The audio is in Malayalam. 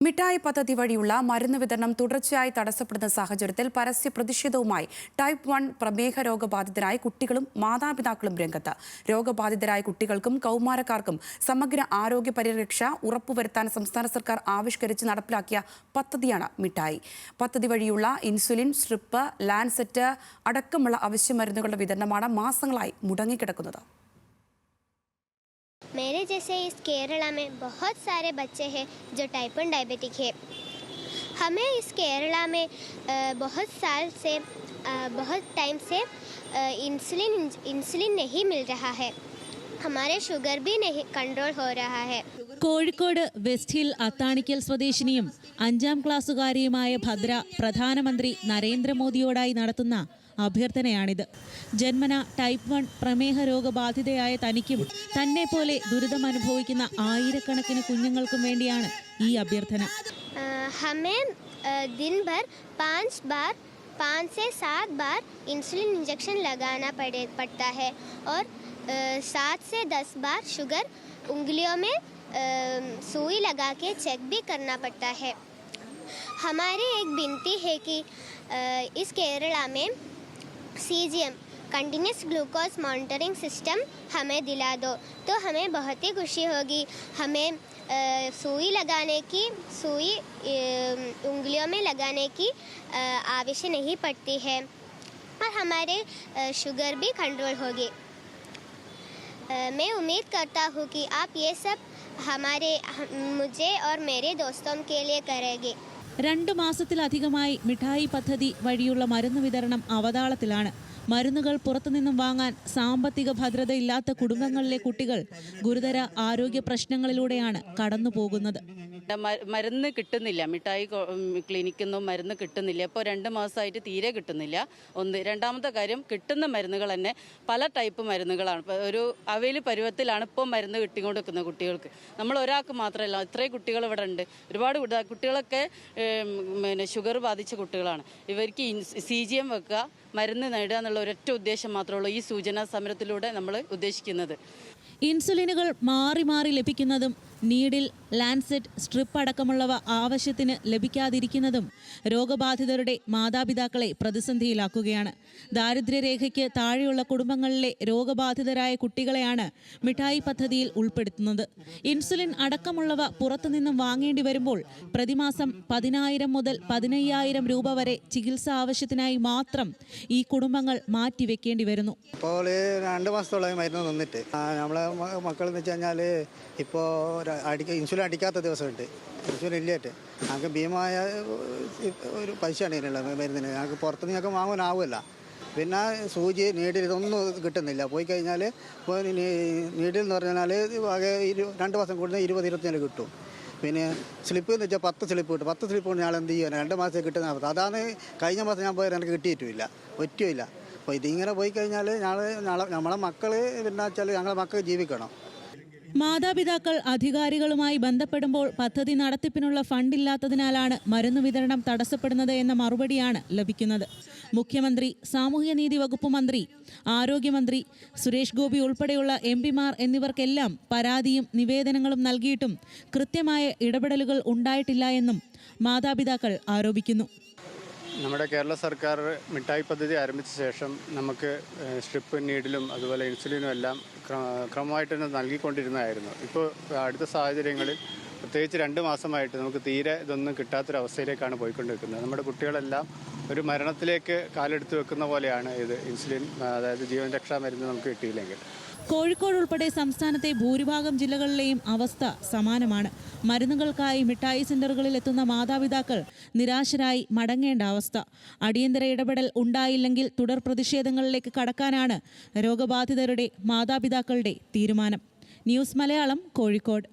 മിഠായി പദ്ധതി വഴിയുള്ള മരുന്ന് വിതരണം തുടർച്ചയായി തടസ്സപ്പെടുന്ന സാഹചര്യത്തിൽ പരസ്യ പ്രതിഷേധവുമായി ടൈപ്പ് 1 പ്രമേഹ രോഗബാധിതരായ കുട്ടികളും മാതാപിതാക്കളും രംഗത്ത്. രോഗബാധിതരായ കുട്ടികൾക്കും കൗമാരക്കാർക്കും സമഗ്ര ആരോഗ്യ പരിരക്ഷ ഉറപ്പുവരുത്താൻ സംസ്ഥാന സർക്കാർ ആവിഷ്കരിച്ച് നടപ്പിലാക്കിയ പദ്ധതിയാണ് മിഠായി. പദ്ധതി വഴിയുള്ള ഇൻസുലിൻ, സ്ട്രിപ്പ്, ലാൻസെറ്റ് അടക്കമുള്ള അവശ്യ മരുന്നുകളുടെ വിതരണമാണ് മാസങ്ങളായി മുടങ്ങിക്കിടക്കുന്നത്. मेरे जैसे इस केरला में बहुत सारे बच्चे हैं जो टाइप 1 डायबिटिक है। हमें इस केरला में बहुत टाइम से इंसुलिन नहीं मिल रहा है। हमारे शुगर भी नहीं कंट्रोल हो रहा है. കോഴിക്കോട് വെസ്റ്റ് ഹിൽ അത്താണിക്കൽ സ്വദേശിനിയും 5ാം ക്ലാസ്സുകാരിയുമായ ഭദ്ര പ്രധാനമന്ത്രി നരേന്ദ്രമോദിയോടായി നടത്തുന്ന അഭ്യർത്ഥനയാണിത്. ജന്മന ടൈപ്പ് 1 പ്രമേഹ രോഗബാധിതയായ തനിക്കും തന്നെ പോലെ ദുരിതമനുഭവിക്കുന്ന ആയിരക്കണക്കിന് കുഞ്ഞുങ്ങൾക്കും വേണ്ടിയാണ് ഈ അഭ്യർത്ഥന. हमें दिन भर 5 से 7 बार इंसुलिन इंजेक्शन लगाना पड़ता है और 7 से 10 बार शुगर उंगलियों में सुई लगा के चेक भी करना पड़ता है. हमारी एक विनती है कि इस केरला में CGM continuous glucose monitoring system हमें दिला दो तो हमें बहुत ही खुशी होगी. हमें सुई उंगलियों में लगाने की आवश्यकता नहीं पड़ती है और हमारे शुगर भी कंट्रोल होगी. मैं उम्मीद करता हूँ कि आप ये सब मुझे और मेरे दोस्तों के लिए करेंगे. 2 മാസത്തിലധികമായി മിഠായി പദ്ധതി വഴിയുള്ള മരുന്ന് വിതരണം അവതാളത്തിലാണ്. മരുന്നുകൾ പുറത്തുനിന്നും വാങ്ങാൻ സാമ്പത്തിക ഭദ്രതയില്ലാത്ത കുടുംബങ്ങളിലെ കുട്ടികൾ ഗുരുതര ആരോഗ്യ പ്രശ്നങ്ങളിലൂടെയാണ് കടന്നു പോകുന്നത്. മരുന്ന് കിട്ടുന്നില്ല, മിഠായി ക്ലിനിക്കിൽ നിന്നും മരുന്ന് കിട്ടുന്നില്ല. ഇപ്പോൾ 2 മാസമായിട്ട് തീരെ കിട്ടുന്നില്ല. രണ്ടാമത്തെ കാര്യം, കിട്ടുന്ന മരുന്നുകൾ തന്നെ പല ടൈപ്പ് മരുന്നുകളാണ്. ഒരു അവയിൽ പരുവത്തിലാണ് ഇപ്പോൾ മരുന്ന് കിട്ടിക്കൊണ്ടിരിക്കുന്നത് കുട്ടികൾക്ക്. നമ്മൾ ഒരാൾക്ക് മാത്രമല്ല, ഇത്രയും കുട്ടികൾ ഇവിടെ ഉണ്ട്. ഒരുപാട് കുട്ടികളൊക്കെ ഷുഗർ ബാധിച്ച കുട്ടികളാണ്. ഇവർക്ക് CGM വെക്കുക, മരുന്ന് നേടുക എന്നുള്ള ഒരൊറ്റ ഉദ്ദേശം മാത്രമേ ഉള്ളൂ ഈ സൂചനാ സമരത്തിലൂടെ നമ്മൾ ഉദ്ദേശിക്കുന്നത്. ഇൻസുലിനുകൾ മാറി മാറി ലഭിക്കുന്നതും നീഡിൽ, ലാൻസെറ്റ്, സ്ട്രിപ്പ് അടക്കമുള്ളവ ആവശ്യത്തിന് ലഭിക്കാതിരിക്കുന്നതും രോഗബാധിതരുടെ മാതാപിതാക്കളെ പ്രതിസന്ധിയിലാക്കുകയാണ്. ദാരിദ്ര്യരേഖയ്ക്ക് താഴെയുള്ള കുടുംബങ്ങളിലെ രോഗബാധിതരായ കുട്ടികളെയാണ് മിഠായി പദ്ധതിയിൽ ഉൾപ്പെടുത്തുന്നത്. ഇൻസുലിൻ അടക്കമുള്ളവ പുറത്തുനിന്നും വാങ്ങേണ്ടി വരുമ്പോൾ പ്രതിമാസം 10,000 മുതൽ 15,000 രൂപ വരെ ചികിത്സാ ആവശ്യത്തിനായി മാത്രം ഈ കുടുംബങ്ങൾ മാറ്റിവെക്കേണ്ടി വരുന്നു. ഇപ്പോൾ 2 മാസത്തോളമായി മരുന്ന് തന്നിട്ട് നമ്മളെ മക്കളെന്ന് വെച്ച് കഴിഞ്ഞാൽ ഇപ്പോൾ ഇൻസുലിൻ അടിക്കാത്ത ദിവസമുണ്ട്. ഇൻസുലിൻ ഇല്ലേറ്റ് ഞങ്ങൾക്ക് ഭീമമായ ഒരു പൈസയാണ് ഇതിനുള്ളത് മരുന്നിന്. ഞങ്ങൾക്ക് പുറത്തുനിന്ന് ഞങ്ങൾക്ക് വാങ്ങാനാവില്ല. പിന്നെ സൂചി, നീഡിൽ ഇതൊന്നും കിട്ടുന്നില്ല. പോയി കഴിഞ്ഞാൽ ഇപ്പോൾ നീഡിൽ എന്ന് പറഞ്ഞാൽ ആകെ 2 മാസം കൂടുന്ന 20-24 കിട്ടും. പിന്നെ സ്ലിപ്പ് എന്ന് വെച്ചാൽ 10 സ്ലിപ്പ് കിട്ടും. 10 സ്ലിപ്പ് കൊണ്ട് ഞങ്ങൾ എന്ത് ചെയ്യാൻ 2 മാസം കിട്ടുന്ന അവസ്ഥ. അതാണ് കഴിഞ്ഞ മാസം ഞാൻ പോയാൽ എനിക്ക് കിട്ടിയിട്ടുമില്ല, ഒറ്റുമില്ല. അപ്പോൾ ഇതിങ്ങനെ പോയി കഴിഞ്ഞാൽ നമ്മളെ മക്കൾ പിന്നെ വെച്ചാൽ ഞങ്ങളെ മക്കൾ ജീവിക്കണം. മാതാപിതാക്കൾ അധികാരികളുമായി ബന്ധപ്പെടുമ്പോൾ പദ്ധതി നടത്തിപ്പിനുള്ള ഫണ്ടില്ലാത്തതിനാലാണ് മരുന്ന് വിതരണം തടസ്സപ്പെടുന്നത് എന്ന മറുപടിയാണ് ലഭിക്കുന്നത്. മുഖ്യമന്ത്രി, സാമൂഹ്യനീതി വകുപ്പ് മന്ത്രി, ആരോഗ്യമന്ത്രി, സുരേഷ് ഗോപി ഉൾപ്പെടെയുള്ള MP-മാർ എന്നിവർക്കെല്ലാം പരാതിയും നിവേദനങ്ങളും നൽകിയിട്ടും കൃത്യമായ ഇടപെടലുകൾ ഉണ്ടായിട്ടില്ല എന്നും മാതാപിതാക്കൾ ആരോപിക്കുന്നു. നമ്മുടെ കേരള സർക്കാർ മിഠായി പദ്ധതി ആരംഭിച്ച ശേഷം നമുക്ക് സ്ട്രിപ്പ്, നീഡിലും അതുപോലെ ഇൻസുലിനും എല്ലാം ക്രമമായിട്ട് തന്നെ നൽകിക്കൊണ്ടിരുന്നതായിരുന്നു. ഇപ്പോൾ അടുത്ത സാഹചര്യങ്ങളിൽ പ്രത്യേകിച്ച് 2 മാസമായിട്ട് നമുക്ക് തീരെ ഇതൊന്നും കിട്ടാത്തൊരവസ്ഥയിലേക്കാണ് പോയിക്കൊണ്ടിരിക്കുന്നത്. നമ്മുടെ കുട്ടികളെല്ലാം ഒരു മരണത്തിലേക്ക് കാലെടുത്ത് വെക്കുന്ന പോലെയാണ് ഇത്. ഇൻസുലിൻ, അതായത് ജീവൻ രക്ഷാ മരുന്ന് നമുക്ക് കിട്ടിയില്ലെങ്കിൽ. കോഴിക്കോട് ഉൾപ്പെടെ സംസ്ഥാനത്തെ ഭൂരിഭാഗം ജില്ലകളിലെയും അവസ്ഥ സമാനമാണ്. മരുന്നുകൾക്കായി മിഠായി സെന്ററുകളിൽ എത്തുന്ന മാതാപിതാക്കൾ നിരാശരായി മടങ്ങേണ്ട അവസ്ഥ. അടിയന്തര ഇടപെടൽ ഉണ്ടായില്ലെങ്കിൽ തുടർ പ്രതിഷേധങ്ങളിലേക്ക് കടക്കാനാണ് രോഗബാധിതരുടെ മാതാപിതാക്കളുടെ തീരുമാനം. ന്യൂസ് മലയാളം, കോഴിക്കോട്.